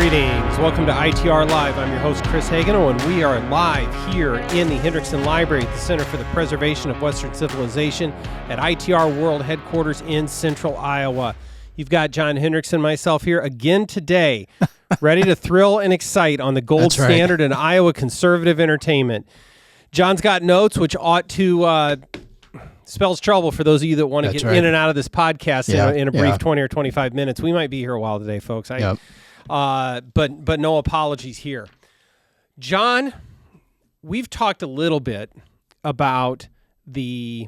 Greetings. Welcome to ITR Live. I'm your host, Chris Hagenow, and we are live here in the Hendrickson Library at the Center for the Preservation of Western Civilization at ITR World Headquarters in Central Iowa. You've got John Hendrickson, myself here again today, ready to thrill and excite on the gold standard in Iowa conservative entertainment. John's got notes, which ought to spells trouble for those of you that want to get in and out of this podcast in a brief 20 or 25 minutes. We might be here a while today, folks. But no apologies here. John, we've talked a little bit about the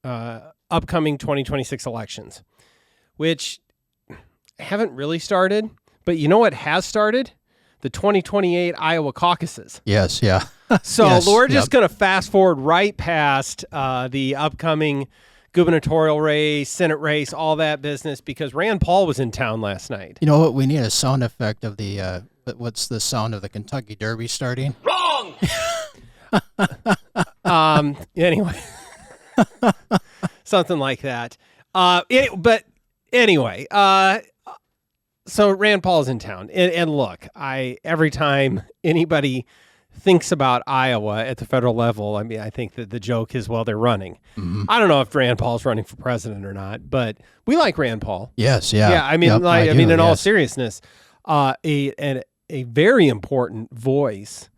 upcoming 2026 elections, which haven't really started. But you know what has started? The 2028 Iowa caucuses. Yes, yeah. So we're just going to fast forward right past the upcoming gubernatorial race, Senate race, all that business, because Rand Paul was in town last night. You know what? We need a sound effect of the, what's the sound of the Kentucky Derby starting? Wrong! Anyway. Something like that. But anyway, so Rand Paul's in town. And look, every time anybody thinks about Iowa at the federal level, I mean, I think that the joke is, well, they're running. Mm-hmm. I don't know if Rand Paul's running for president or not, but we like Rand Paul. Yes, yeah. Yeah, I mean, in all seriousness, a very important voice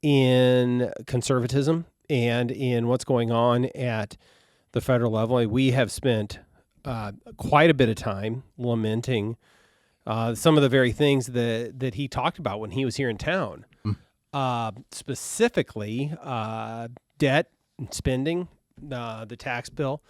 in conservatism and in what's going on at the federal level. We have spent quite a bit of time lamenting some of the very things that he talked about when he was here in town. Specifically, debt and spending, the tax bill.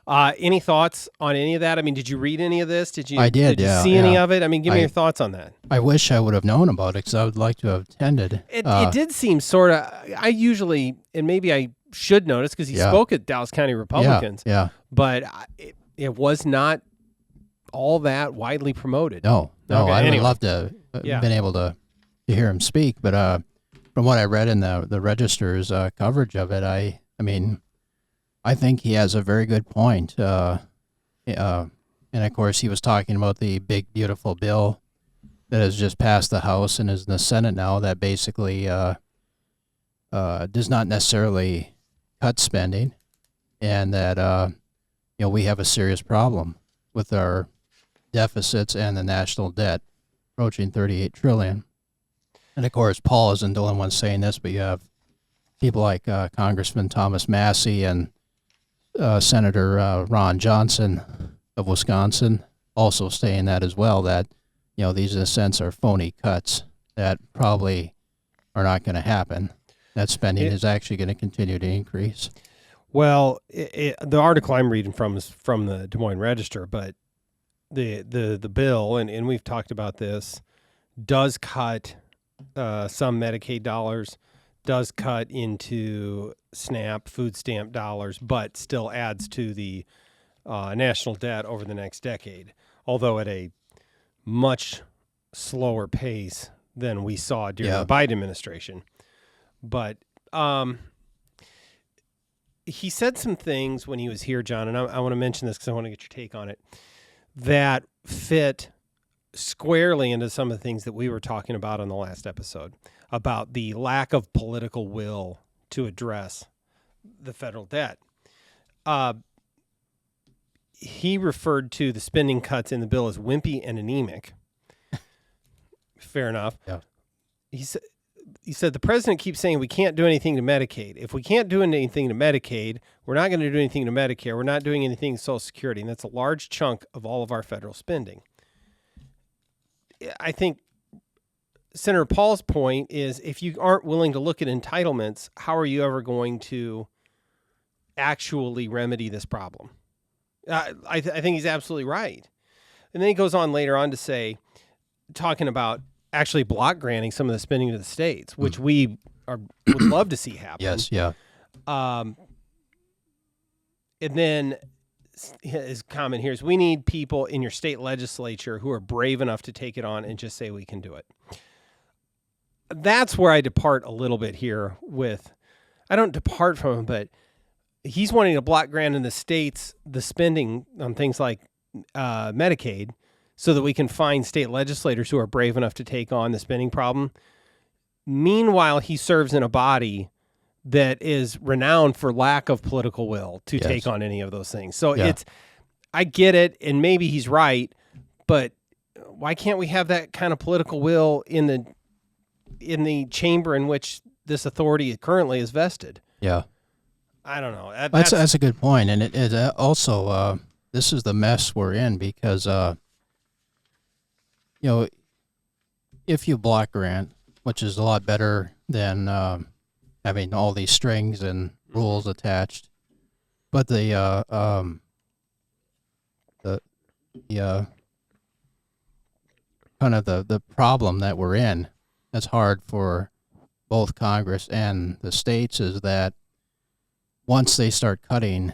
Any thoughts on any of that? I mean, did you read any of this? I did. Did you see any of it? I mean, give me your thoughts on that. I wish I would have known about it because I would like to have attended. It did seem sort of. I usually, and maybe I should notice because he spoke at Dallas County Republicans. Yeah. But it was not all that widely promoted. No. Okay, I would love to have been able to hear him speak, but from what I read in the Register's coverage of it, I mean, I think he has a very good point. And of course, he was talking about the big, beautiful bill that has just passed the House and is in the Senate now that basically does not necessarily cut spending, and that we have a serious problem with our deficits and the national debt approaching $38 trillion. And of course, Paul isn't the only one saying this, but you have people like Congressman Thomas Massey and Senator Ron Johnson of Wisconsin also saying that as well, that these in a sense are phony cuts that probably are not going to happen. That spending is actually going to continue to increase. Well, the article I'm reading from is from the Des Moines Register, but the bill, and we've talked about this, does cut some Medicaid dollars, does cut into SNAP, food stamp dollars, but still adds to the national debt over the next decade, although at a much slower pace than we saw during the Biden administration. But he said some things when he was here, John, and I want to mention this because I want to get your take on it, that fit squarely into some of the things that we were talking about on the last episode about the lack of political will to address the federal debt. He referred to the spending cuts in the bill as wimpy and anemic. Fair enough. Yeah. He said the president keeps saying we can't do anything to Medicaid. If we can't do anything to Medicaid, we're not going to do anything to Medicare. We're not doing anything to Social Security, and that's a large chunk of all of our federal spending. I think Senator Paul's point is if you aren't willing to look at entitlements, how are you ever going to actually remedy this problem? I think he's absolutely right. And then he goes on later on to say, talking about actually block granting some of the spending to the states, which we would love to see happen. Yes, yeah. And then his comment here is, we need people in your state legislature who are brave enough to take it on and just say we can do it. That's where I depart a little bit here with, I don't depart from him, but he's wanting to block grant in the states the spending on things like Medicaid, so that we can find state legislators who are brave enough to take on the spending problem. Meanwhile, he serves in a body that is renowned for lack of political will to take on any of those things. So I get it, and maybe he's right, but why can't we have that kind of political will in the chamber in which this authority currently is vested? Yeah. I don't know. That's a good point, and it also this is the mess we're in because if you block grant, which is a lot better than having all these strings and rules attached, but the kind of the problem that we're in that's hard for both Congress and the states is that once they start cutting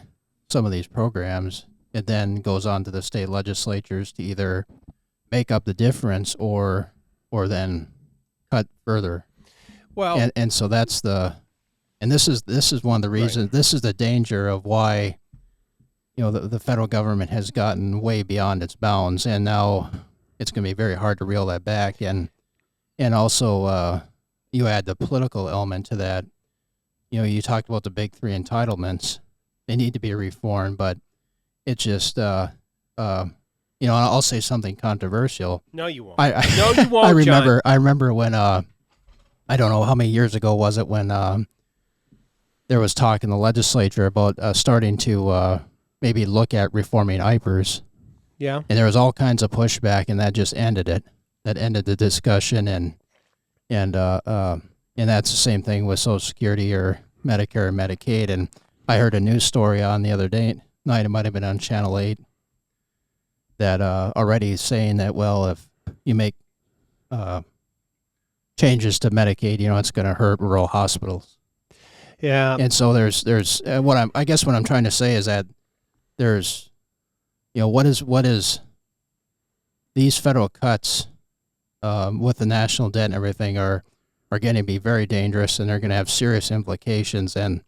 some of these programs, it then goes on to the state legislatures to either make up the difference or then cut further. Well, and so that's this is one of the reasons. Right. This is the danger of why the federal government has gotten way beyond its bounds, and now it's going to be very hard to reel that back. And also you add the political element to that. You talked about the big three entitlements. They need to be reformed, but it's just I'll say something controversial. No, you won't. No, you won't. I remember when I don't know how many years ago was it when there was talk in the legislature about starting to maybe look at reforming IPERS. Yeah. And there was all kinds of pushback, and that just ended it. That ended the discussion, and that's the same thing with Social Security or Medicare and Medicaid. And I heard a news story on the other night, it might have been on Channel 8, that already saying that, well, if you make changes to Medicaid, it's going to hurt rural hospitals. Yeah. And so there's what I'm trying to say is that there's, what is these federal cuts with the national debt and everything are going to be very dangerous, and they're going to have serious implications. And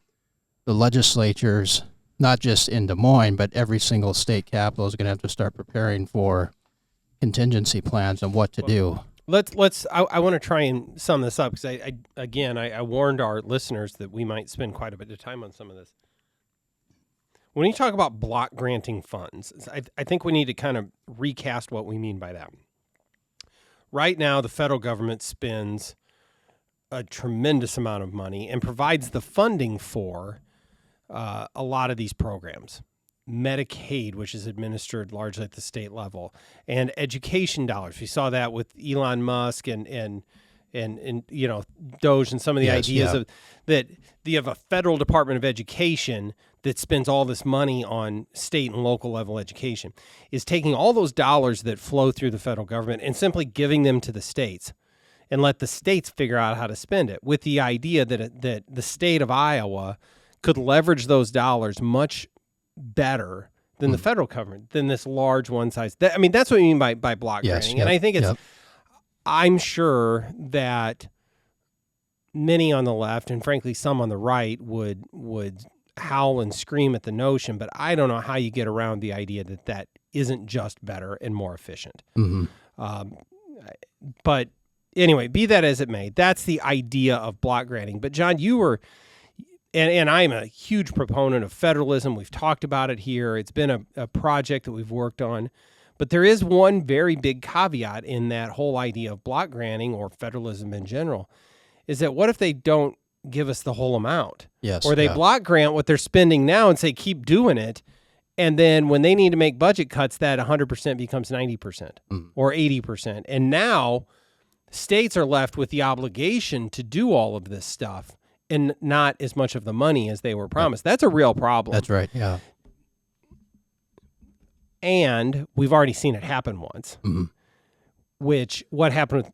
the legislatures, not just in Des Moines, but every single state capital is going to have to start preparing for contingency plans on what to do. I want to try and sum this up because I warned our listeners that we might spend quite a bit of time on some of this. When you talk about block granting funds, I think we need to kind of recast what we mean by that. Right now, the federal government spends a tremendous amount of money and provides the funding for a lot of these programs. Medicaid, which is administered largely at the state level, and education dollars. We saw that with Elon Musk and Doge and some of the ideas of that. You have a federal Department of Education that spends all this money on state and local level education, is taking all those dollars that flow through the federal government and simply giving them to the states and let the states figure out how to spend it, with the idea that the state of Iowa could leverage those dollars much better than the federal government, than this large one size. That's what we mean by block granting. And I think I'm sure that many on the left, and frankly some on the right, would howl and scream at the notion, but I don't know how you get around the idea that isn't just better and more efficient. Mm-hmm. But anyway, be that as it may, that's the idea of block granting. But John, you were... And I'm a huge proponent of federalism. We've talked about it here. It's been a project that we've worked on. But there is one very big caveat in that whole idea of block granting, or federalism in general, is that what if they don't give us the whole amount? Yes. Or they block grant what they're spending now and say, keep doing it. And then when they need to make budget cuts, that 100% becomes 90% or 80%. And now states are left with the obligation to do all of this stuff and not as much of the money as they were promised. That's a real problem. That's right, yeah. And we've already seen it happen once, what happened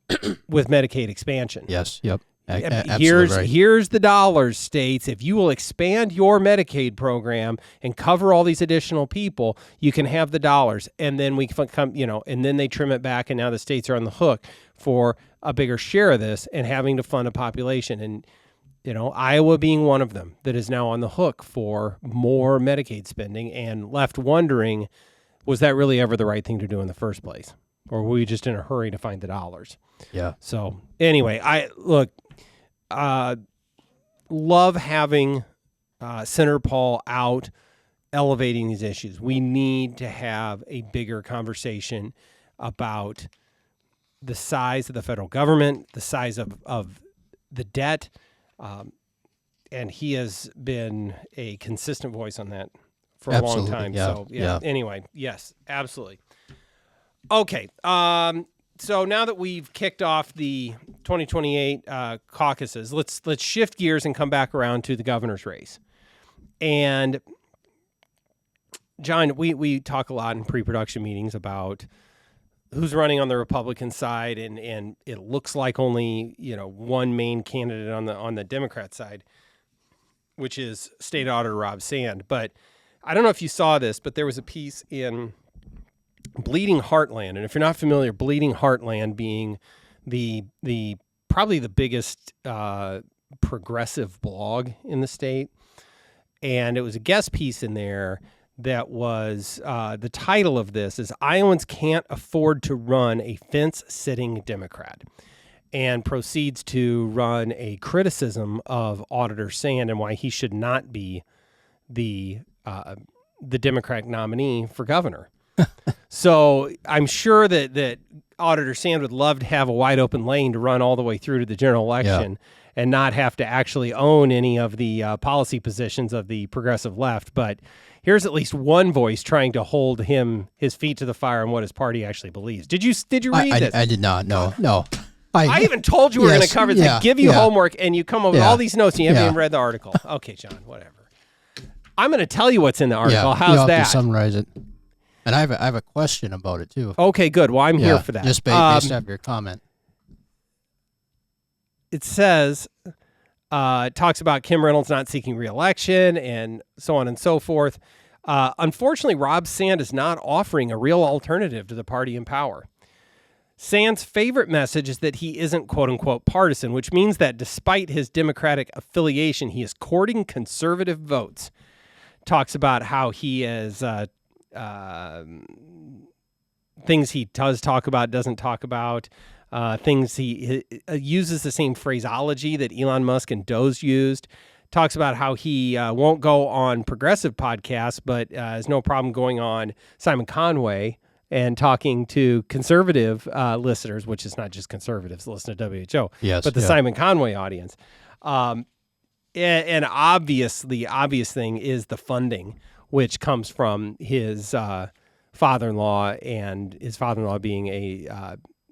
with Medicaid expansion. Yes, yep. Absolutely right. Here's the dollars, states. If you will expand your Medicaid program and cover all these additional people, you can have the dollars. And then we come, and then they trim it back, and now the states are on the hook for a bigger share of this and having to fund a population. And Iowa being one of them that is now on the hook for more Medicaid spending, and left wondering, was that really ever the right thing to do in the first place? or were we just in a hurry to find the dollars? Yeah. So anyway, love having Senator Paul out elevating these issues. We need to have a bigger conversation about the size of the federal government, the size of the debt, and he has been a consistent voice on that for a long time. Yeah. So anyway, yes, absolutely. Okay. So now that we've kicked off the 2028 caucuses, let's shift gears and come back around to the governor's race. And John, we talk a lot in pre-production meetings about who's running on the Republican side, and it looks like only one main candidate on the Democrat side, which is State Auditor Rob Sand. But I don't know if you saw this, but there was a piece in Bleeding Heartland, and if you're not familiar, Bleeding Heartland being the probably the biggest progressive blog in the state, and it was a guest piece in there that was the title of this is Iowans Can't Afford to Run a Fence-Sitting Democrat, and proceeds to run a criticism of Auditor Sand and why he should not be the Democratic nominee for governor. So I'm sure that Auditor Sand would love to have a wide open lane to run all the way through to the general election and not have to actually own any of the policy positions of the progressive left. But here's at least one voice trying to hold his feet to the fire on what his party actually believes. Did you read this? I did not. No. I even told you we were going to cover this. I give you homework, and you come up with all these notes, and you haven't even read the article. Okay, John, whatever. I'm going to tell you what's in the article. How's that? To summarize it. And I have a question about it, too. Okay, good. Well, I'm here for that. Just based off your comment. It says, talks about Kim Reynolds not seeking re-election and so on and so forth. Unfortunately, Rob Sand is not offering a real alternative to the party in power. Sand's favorite message is that he isn't quote-unquote partisan, which means that despite his Democratic affiliation, he is courting conservative votes. Talks about how he is things he does talk about, doesn't talk about, things he uses the same phraseology that Elon Musk and Doge used. Talks about how he won't go on progressive podcasts, but has no problem going on Simon Conway and talking to conservative listeners, which is not just conservatives listen to WHO, but the Simon Conway audience. And the obvious thing is the funding, which comes from his father-in-law, and his father-in-law being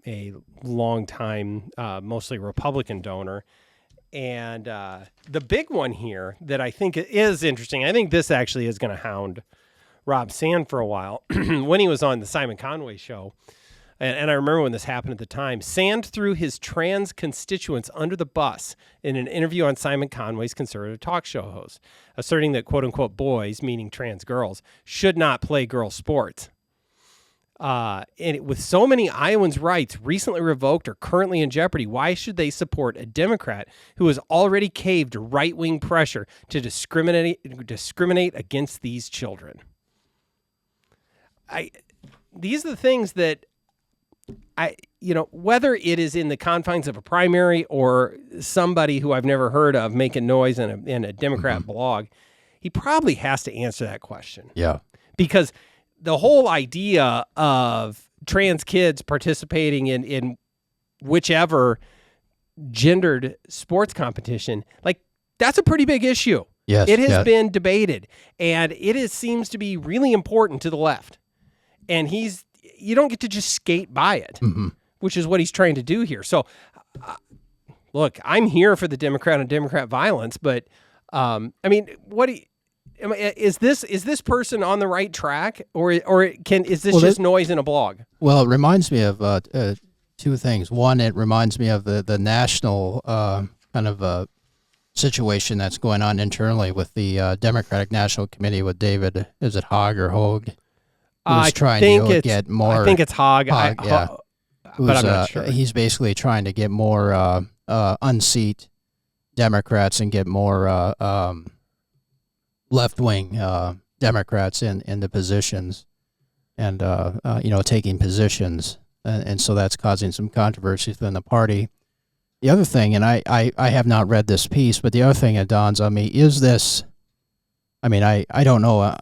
a longtime, mostly Republican donor. And the big one here that I think is interesting, I think this actually is going to hound Rob Sand for a while. When he was on the Simon Conway show, and I remember when this happened at the time, Sand threw his trans constituents under the bus in an interview on Simon Conway's conservative talk show host, asserting that quote-unquote boys, meaning trans girls, should not play girl sports. With so many Iowans' rights recently revoked or currently in jeopardy, why should they support a Democrat who has already caved to right-wing pressure to discriminate against these children? These are the things that whether it is in the confines of a primary or somebody who I've never heard of making noise in a Democrat blog, he probably has to answer that question. Yeah. Because the whole idea of trans kids participating in whichever gendered sports competition, that's a pretty big issue. Yes. It has been debated, and it seems to be really important to the left. And you don't get to just skate by it, which is what he's trying to do here. So, look, I'm here for the Democrat on Democrat violence, but is this person on the right track, or is this just noise in a blog? Well, it reminds me of two things. One, it reminds me of the national kind of situation that's going on internally with the Democratic National Committee with David. Is it Hogg or Hogue? Who's trying to get more? I think it's Hogg. But I'm not sure. He's basically trying to get more unseat Democrats and get more left-wing Democrats in the positions, and taking positions and so that's causing some controversy within the party. The other thing, and I have not read this piece, but the other thing that dawns on me is this. I mean, I don't know.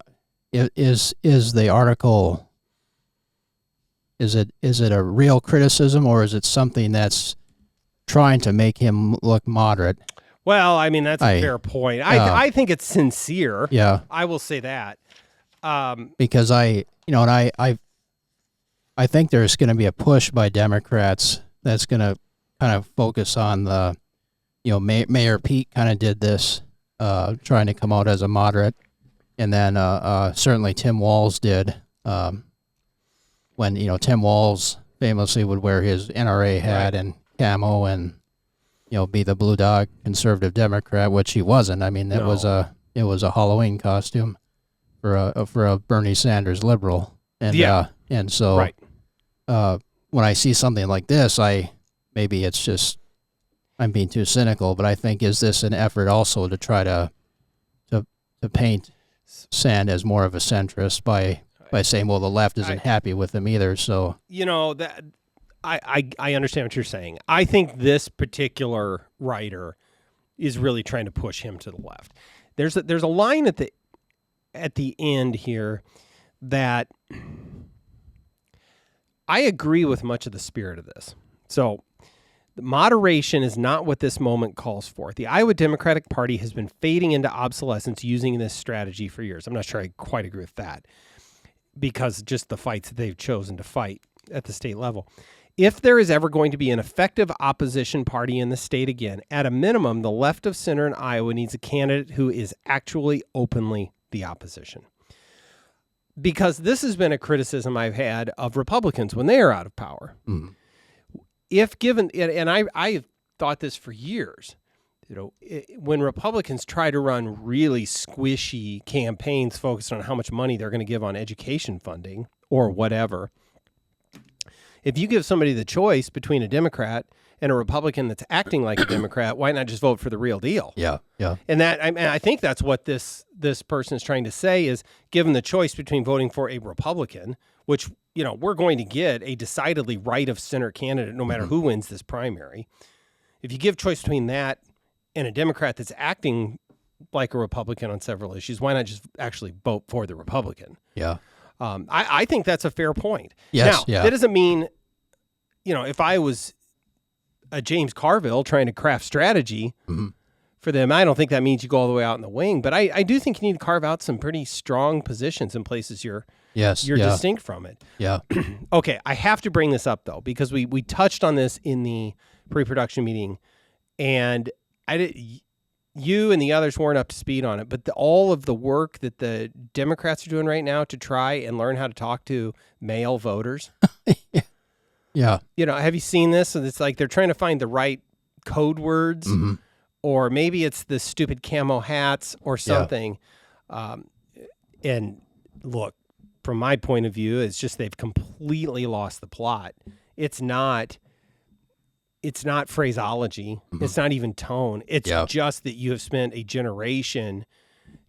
Is the article? Is it a real criticism, or is it something that's trying to make him look moderate? Well, I mean, that's a fair point. I think it's sincere. Yeah, I will say that. Because I think there's going to be a push by Democrats that's going to kind of focus on the, Mayor Pete kind of did this, trying to come out as a moderate, and then certainly Tim Walz did, when Tim Walz famously would wear his NRA hat and camo and be the blue dog conservative Democrat, which he wasn't. I mean, it was a Halloween costume for a Bernie Sanders liberal, and and so when I see something like this, maybe it's just I'm being too cynical, but I think, is this an effort also to try to paint Sand as more of a centrist by saying, well, the left isn't happy with him either. So that I understand what you're saying. I think this particular writer is really trying to push him to the left. There's a line at the end here that I agree with much of the spirit of this. So moderation is not what this moment calls for. The Iowa Democratic Party has been fading into obsolescence using this strategy for years. I'm not sure I quite agree with that, because just the fights that they've chosen to fight at the state level. If there is ever going to be an effective opposition party in the state again, at a minimum, the left of center in Iowa needs a candidate who is actually openly the opposition. Because this has been a criticism I've had of Republicans when they are out of power. Mm. If given, and I've thought this for years, when Republicans try to run really squishy campaigns focused on how much money they're going to give on education funding or whatever, if you give somebody the choice between a Democrat and a Republican that's acting like a Democrat, why not just vote for the real deal? Yeah. And I think that's what this person is trying to say is, given the choice between voting for a Republican, which, we're going to get a decidedly right of center candidate no matter who wins this primary. If you give choice between that and a Democrat that's acting like a Republican on several issues, why not just actually vote for the Republican? Yeah. I think that's a fair point. Yes, now, that doesn't mean, if I was a James Carville trying to craft strategy for them, I don't think that means you go all the way out in the wing. But I do think you need to carve out some pretty strong positions in places you're distinct from it. Yeah. Okay, I have to bring this up, though, because we touched on this in the pre-production meeting, and you and the others weren't up to speed on it, but all of the work that the Democrats are doing right now to try and learn how to talk to male voters. Yeah. Have you seen this? So it's like they're trying to find the right code words, or maybe it's the stupid camo hats or something. Yeah. And look, from my point of view, it's just they've completely lost the plot. It's not phraseology. It's not even tone. It's just that you have spent a generation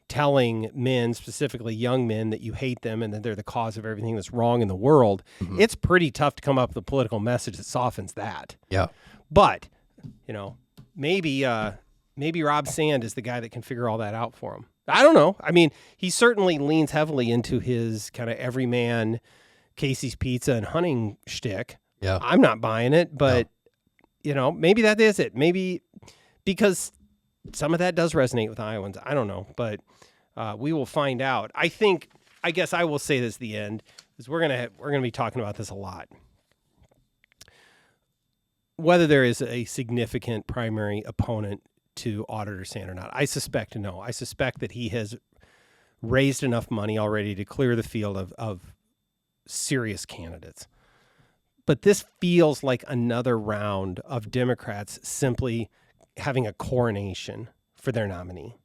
telling men, specifically young men, that you hate them and that they're the cause of everything that's wrong in the world. It's pretty tough to come up with a political message that softens that. Yeah. But, maybe Rob Sand is the guy that can figure all that out for him. I don't know. I mean, he certainly leans heavily into his kind of everyman Casey's Pizza and hunting shtick. Yeah. I'm not buying it, but... No. Maybe that is it. Maybe because some of that does resonate with Iowans. I don't know, but we will find out. I guess I will say this at the end, is we're gonna be talking about this a lot. Whether there is a significant primary opponent to Auditor Sand or not, I suspect no. I suspect that he has raised enough money already to clear the field of serious candidates. But this feels like another round of Democrats simply having a coronation for their nominee.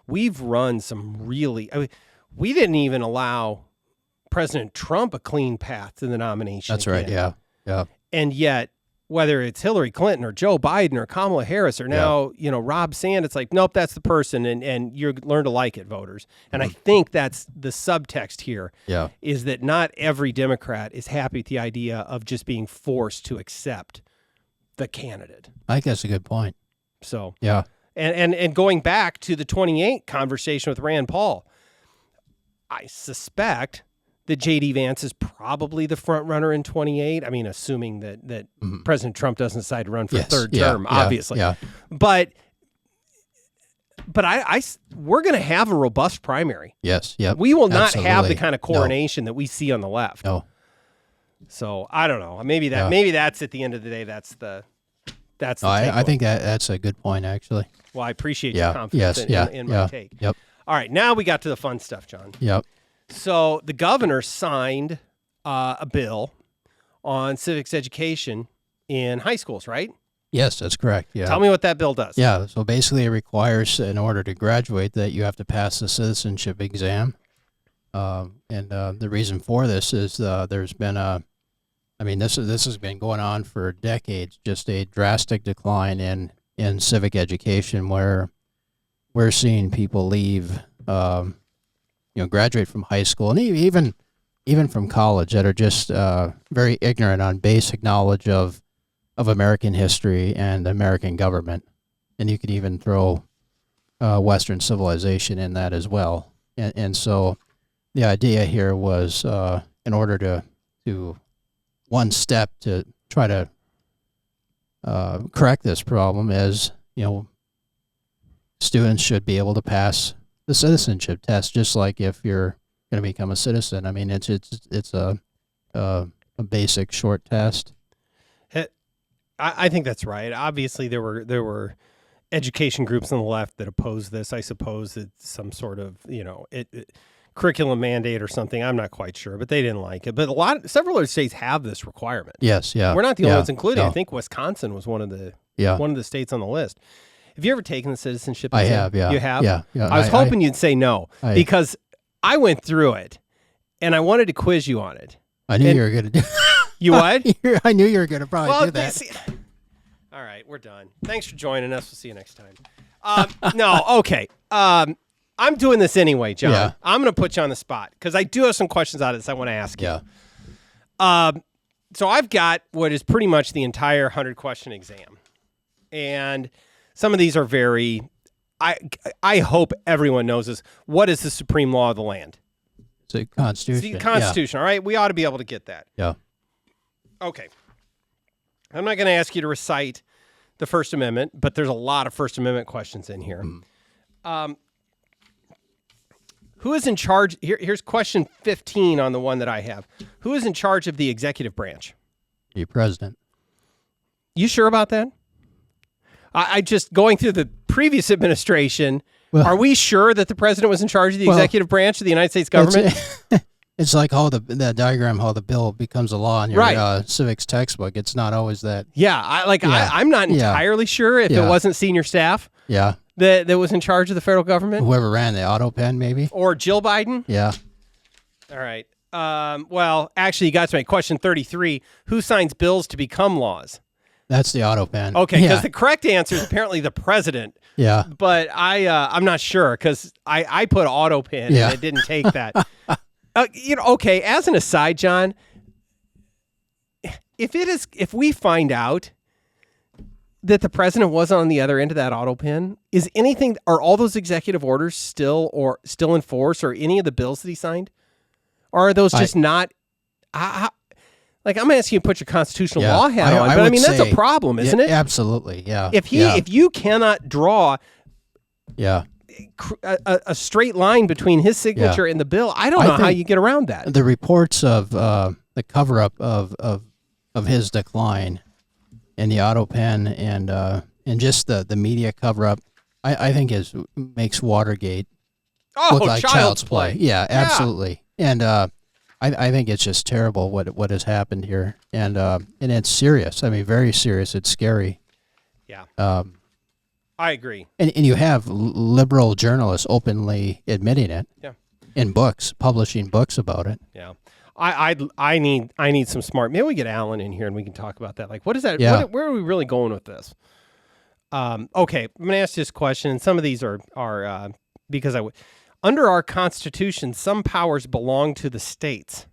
We've run some we didn't even allow President Trump a clean path to the nomination. That's right. Yeah. And yet whether it's Hillary Clinton or Joe Biden or Kamala Harris or now, Rob Sand, it's like, nope, that's the person, and you learn to like it, voters. And I think that's the subtext here, is that not every Democrat is happy with the idea of just being forced to accept the candidate. I think that's a good point. So, and going back to the 28 conversation with Rand Paul, I suspect that J.D. Vance is probably the front runner in 28. I mean, assuming that President Trump doesn't decide to run for a third term, obviously. Yeah. But we're going to have a robust primary. Yes. Yeah. We will not have the kind of coronation that we see on the left. No. So I don't know. Maybe that's at the end of the day. That's the. I think that's a good point, actually. Well, I appreciate your confidence in my take. Yep. All right, now we got to the fun stuff, John. Yep. So the governor signed a bill on civics education in high schools, right? Yes, that's correct. Yeah. Tell me what that bill does. Yeah. So basically, it requires, in order to graduate, that you have to pass the citizenship exam. And the reason for this is there's been this has been going on for decades. Just a drastic decline in civic education, where we're seeing people leave. Graduate from high school and even from college that are just very ignorant on basic knowledge of American history and American government. And you could even throw Western civilization in that as well. And so the idea here was in order to one step to try to correct this problem is, students should be able to pass the citizenship test, just like if you're going to become a citizen. I mean, it's a basic short test. I think that's right. Obviously, there were education groups on the left that opposed this. I suppose it's some sort of curriculum mandate or something. I'm not quite sure, but they didn't like it. But several other states have this requirement. Yes, yeah. We're not the only ones, including I think Wisconsin was one of the states on the list. Have you ever taken the citizenship exam? I have, yeah. You have? Yeah. I was hoping you'd say no, because I went through it, and I wanted to quiz you on it. I knew you were going to do You what? I knew you were going to probably do that. All right, we're done. Thanks for joining us. We'll see you next time. No, okay. I'm doing this anyway, John. Yeah. I'm going to put you on the spot, because I do have some questions out of this I want to ask you. Yeah. So I've got what is pretty much the entire 100-question exam, and some of these are very, I hope everyone knows this. What is the supreme law of the land? It's the Constitution. It's the Constitution, all right? We ought to be able to get that. Yeah. Okay. I'm not going to ask you to recite the First Amendment, but there's a lot of First Amendment questions in here. Who is in charge? Here's question 15 on the one that I have. Who is in charge of the executive branch? The president. You sure about that? I just going through the previous administration. Well, are we sure that the president was in charge of the executive branch of the United States government? It's like how that diagram, how the bill becomes a law in your civics textbook. It's not always that. Yeah, I'm not entirely sure if it wasn't senior staff. Yeah. That was in charge of the federal government. Whoever ran the auto pen, maybe. Or Jill Biden. Yeah. All right. Well, actually, you got to make question 33. Who signs bills to become laws? That's the auto pen. Okay, because the correct answer is apparently the president. Yeah. But I'm not sure, because I put auto pen and it didn't take that. Okay, as an aside, John, if we find out that the president wasn't on the other end of that auto pen, are all those executive orders still in force, or any of the bills that he signed? Or are those just not? I'm asking you to put your constitutional law hat on, but I mean, that's a problem, isn't it? Absolutely, yeah. If you cannot draw a straight line between his signature and the bill, I don't know how you get around that. The reports of the cover-up of his decline in the auto pen and just the media cover-up, I think makes Watergate look like child's play. Yeah, absolutely. And I think it's just terrible what has happened here, and it's serious. I mean, very serious. It's scary. Yeah. I agree. And you have liberal journalists openly admitting it. Yeah. In books, publishing books about it. Yeah. I need some smart. Maybe we get Alan in here and we can talk about that. Like, what is that? Yeah. Where are we really going with this? Okay, I'm going to ask this question, and some of these are because under our Constitution, some powers belong to the states.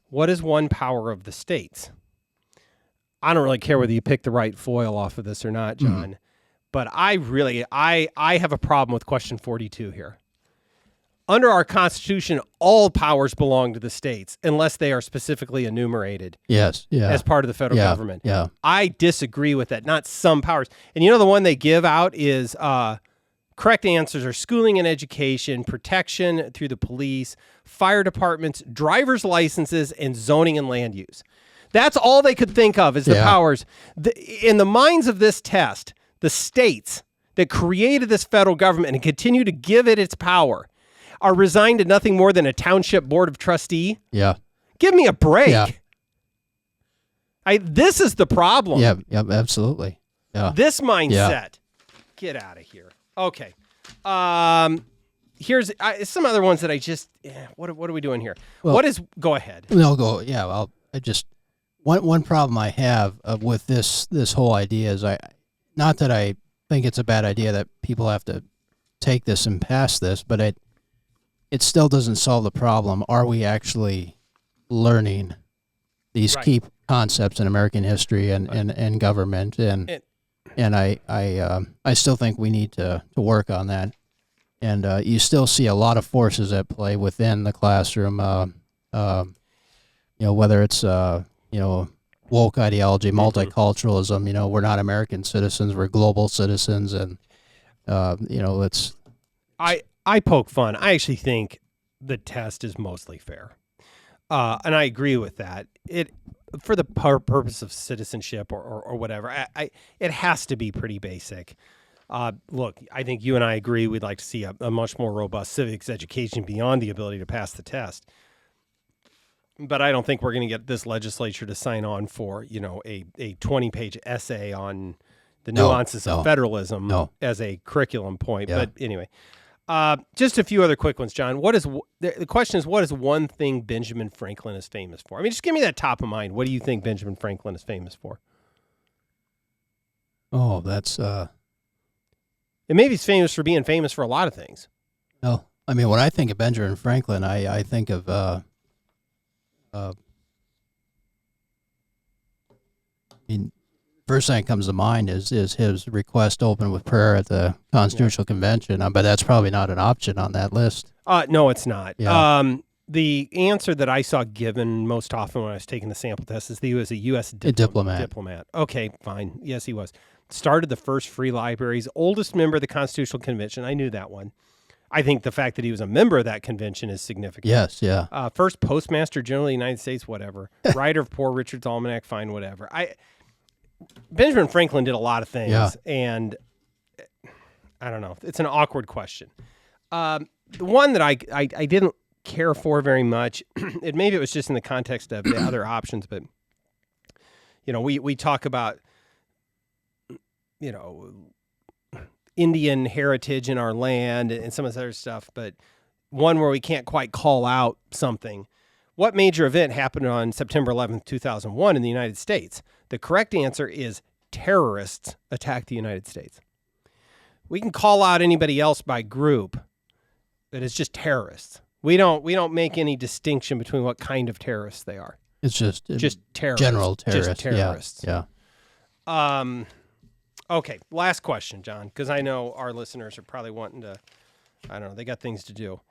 What is one power of the states? I don't really care whether you pick the right foil off of this or not, John, but I have a problem with question 42 here. Under our Constitution, all powers belong to the states unless they are specifically enumerated. Yes, yeah. As part of the federal government. Yeah. I disagree with that. Not some powers. And the one they give out is correct answers are schooling and education, protection through the police, fire departments, driver's licenses, and zoning and land use. That's all they could think of as the powers. In the minds of this test, the states that created this federal government and continue to give it its power are resigned to nothing more than a township board of trustee. Yeah. Give me a break. Yeah. This is the problem. Yeah, absolutely. Yeah. This mindset. Get out of here. Okay. Here's some other ones that I just, what are we doing here? Well, go ahead. No, go. Yeah. Well, one problem I have with this whole idea is not that I think it's a bad idea that people have to take this and pass this, but it still doesn't solve the problem. Are we actually learning these key concepts in American history and government? And I still think we need to work on that. And you still see a lot of forces at play within the classroom. Whether it's woke ideology, multiculturalism. We're not American citizens; we're global citizens, and it's. I poke fun. I actually think the test is mostly fair, and I agree with that. It for the purpose of citizenship or whatever. It has to be pretty basic. Look, I think you and I agree. We'd like to see a much more robust civics education beyond the ability to pass the test. But I don't think we're going to get this legislature to sign on for a 20-page essay on the nuances of federalism as a curriculum point. Yeah. But anyway. Just a few other quick ones, John. The question is, what is one thing Benjamin Franklin is famous for? I mean, just give me that top of mind. What do you think Benjamin Franklin is famous for? Oh, that's... And maybe he's famous for being famous for a lot of things. No, I mean, when I think of Benjamin Franklin, I think of... first thing that comes to mind is his request to open with prayer at the Constitutional Convention, but that's probably not an option on that list. No, it's not. Yeah. The answer that I saw given most often when I was taking the sample test is that he was a U.S. diplomat. Okay, fine. Yes, he was. Started the first free libraries, oldest member of the Constitutional Convention. I knew that one. I think the fact that he was a member of that convention is significant. Yes, yeah. First Postmaster General of the United States, whatever. Writer of Poor Richard's Almanac, fine, whatever. Benjamin Franklin did a lot of things, and I don't know. It's an awkward question. The one that I didn't care for very much, maybe it was just in the context of the other options, but we talk about Indian heritage in our land and some of this other stuff, but one where we can't quite call out something. What major event happened on September 11th, 2001 in the United States? The correct answer is terrorists attacked the United States. We can call out anybody else by group, but it's just terrorists. We don't make any distinction between what kind of terrorists they are. It's just terrorists. General terrorists. Just terrorists. Yeah. Okay, last question, John, because I know our listeners are probably wanting to, I don't know, they got things to do.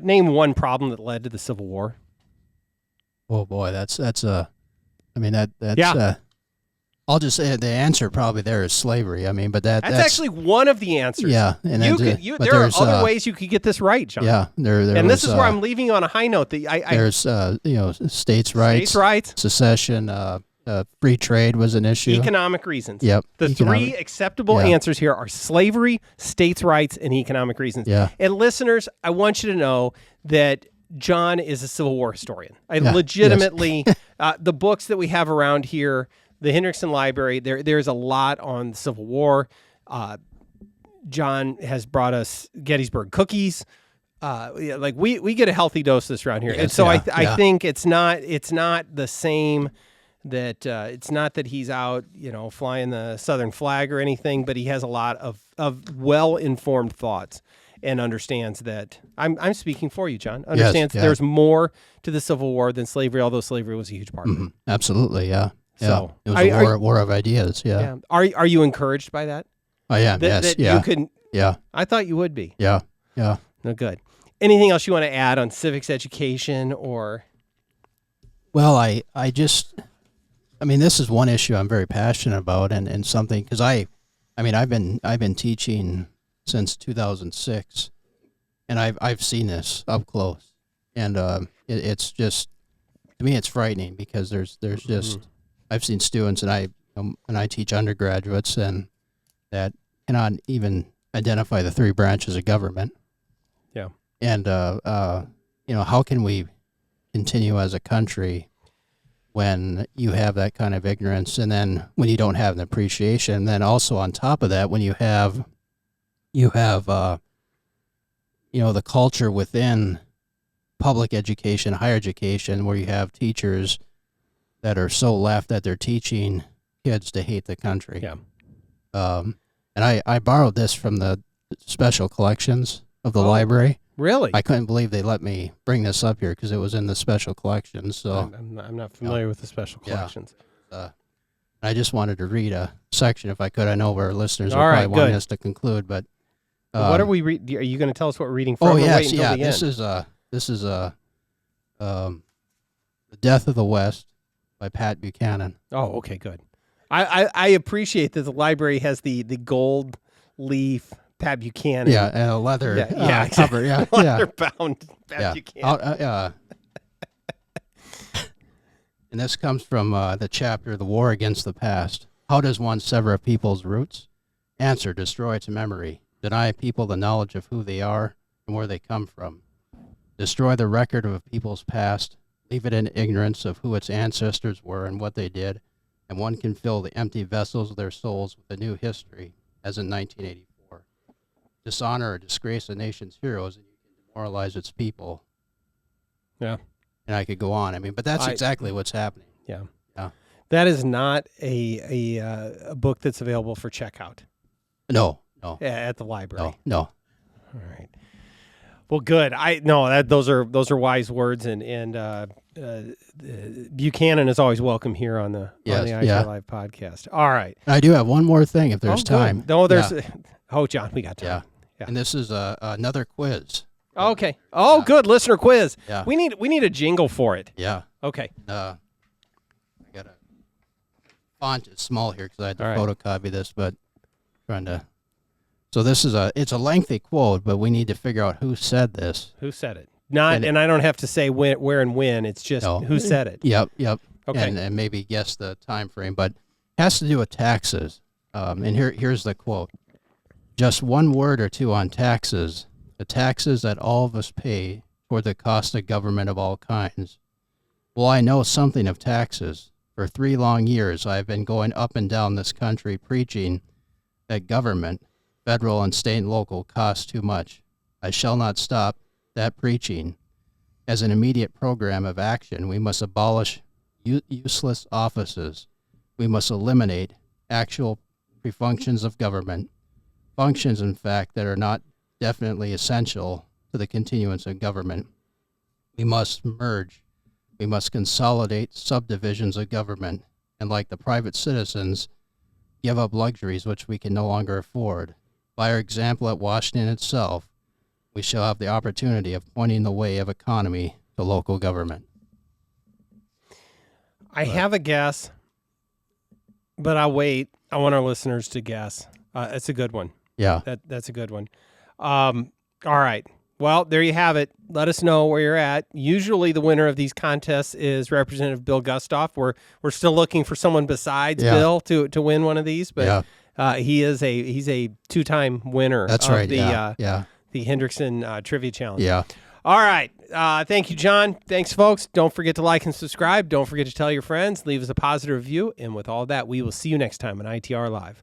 Name one problem that led to the Civil War. Oh boy, that's I'll just say the answer probably there is slavery. I mean, but that's actually one of the answers. Yeah, and there are other ways you could get this right, John. Yeah, and this is where I'm leaving on a high note. There's states' rights, secession, free trade was an issue. Economic reasons. Yep. Three acceptable answers here are slavery, states' rights, and economic reasons. Yeah. And listeners, I want you to know that John is a Civil War historian. Legitimately, the books that we have around here, the Hendrickson Library, there's a lot on the Civil War. John has brought us Gettysburg cookies. like we get a healthy dose of this around here, Yes, and so yeah, I think it's not the same. That it's not that he's out, flying the Southern flag or anything, but he has a lot of well-informed thoughts and understands that I'm speaking for you, John. Understands Yes, there's more to the Civil War than slavery, although slavery was a huge part of it. Absolutely, yeah. So it was a war of ideas. Yeah. Are you encouraged by that? I am. Yes. That you could. Yeah. I thought you would be. Yeah. Yeah. No good. Anything else you want to add on civics education or? Well, I mean, this is one issue I'm very passionate about, and something because I've been teaching since 2006, and I've seen this up close, and it's just, to me, it's frightening because there's just I've seen students, and I teach undergraduates, and that cannot even identify the three branches of government. Yeah, and how can we continue as a country when you have that kind of ignorance, and then when you don't have an appreciation, and then also on top of that, when you have the culture within public education, higher education, where you have teachers that are so left that they're teaching kids to hate the country. Yeah. And I borrowed this from the special collections of the library. Really? I couldn't believe they let me bring this up here because it was in the special collections. So I'm not familiar with the special collections. I just wanted to read a section if I could. I know our listeners are All right, probably wanting good. us to conclude, but What are we reading? Are you going to tell us what we're reading from? oh or yes, wait until yeah. the end? This is The Death of the West by Pat Buchanan. Oh, okay, good. I appreciate that the library has the gold leaf Pat Buchanan. Yeah, and a leather exactly. cover. Yeah, leather bound Pat Buchanan. And this comes from the chapter, The War Against the Past. How does one sever a people's roots? Answer, destroy its memory. Deny a people the knowledge of who they are and where they come from. Destroy the record of a people's past. Leave it in ignorance of who its ancestors were and what they did, and one can fill the empty vessels of their souls with a new history, as in 1984. Dishonor or disgrace a nation's heroes, and you can demoralize its people. Yeah. And I could go on. I mean, but that's exactly what's happening. Yeah. Yeah. That is not a book that's available for checkout. No. At the library. No. All right. Well, good. Those are wise words, and Buchanan is always welcome here on the ITR Live podcast. All right. I do have one more thing if there's time. No, there's. Yeah. Oh, John, we got time. Yeah. And this is another quiz. Okay. Oh, good listener quiz. Yeah. We need a jingle for it. Yeah. Okay. I got a font is small here because I had to photocopy this, but trying to. So this is it's a lengthy quote, but we need to figure out who said this. Who said it? And I don't have to say where and when. It's just who said it. Yep. Okay. And maybe guess the time frame, but it has to do with taxes. And here's the quote. Just one word or two on taxes. The taxes that all of us pay toward the cost of government of all kinds. Well, I know something of taxes. For 3 long years, I have been going up and down this country preaching that government, federal and state and local, costs too much. I shall not stop that preaching. As an immediate program of action, we must abolish useless offices. We must eliminate actual functions of government, functions, in fact, that are not definitely essential to the continuance of government. We must merge. We must consolidate subdivisions of government, and like the private citizens, give up luxuries which we can no longer afford. By our example at Washington itself, we shall have the opportunity of pointing the way of economy to local government. I have a guess, but I'll wait. I want our listeners to guess. It's a good one. Yeah. That's a good one. All right. Well, there you have it. Let us know where you're at. Usually the winner of these contests is Representative Bill Gustav. We're still looking for someone besides Bill to win one of these, but he's a 2-time winner of the Hendrickson Trivia Challenge. Yeah. All right. Thank you, John. Thanks, folks. Don't forget to like and subscribe. Don't forget to tell your friends. Leave us a positive review. And with all that, we will see you next time on ITR Live.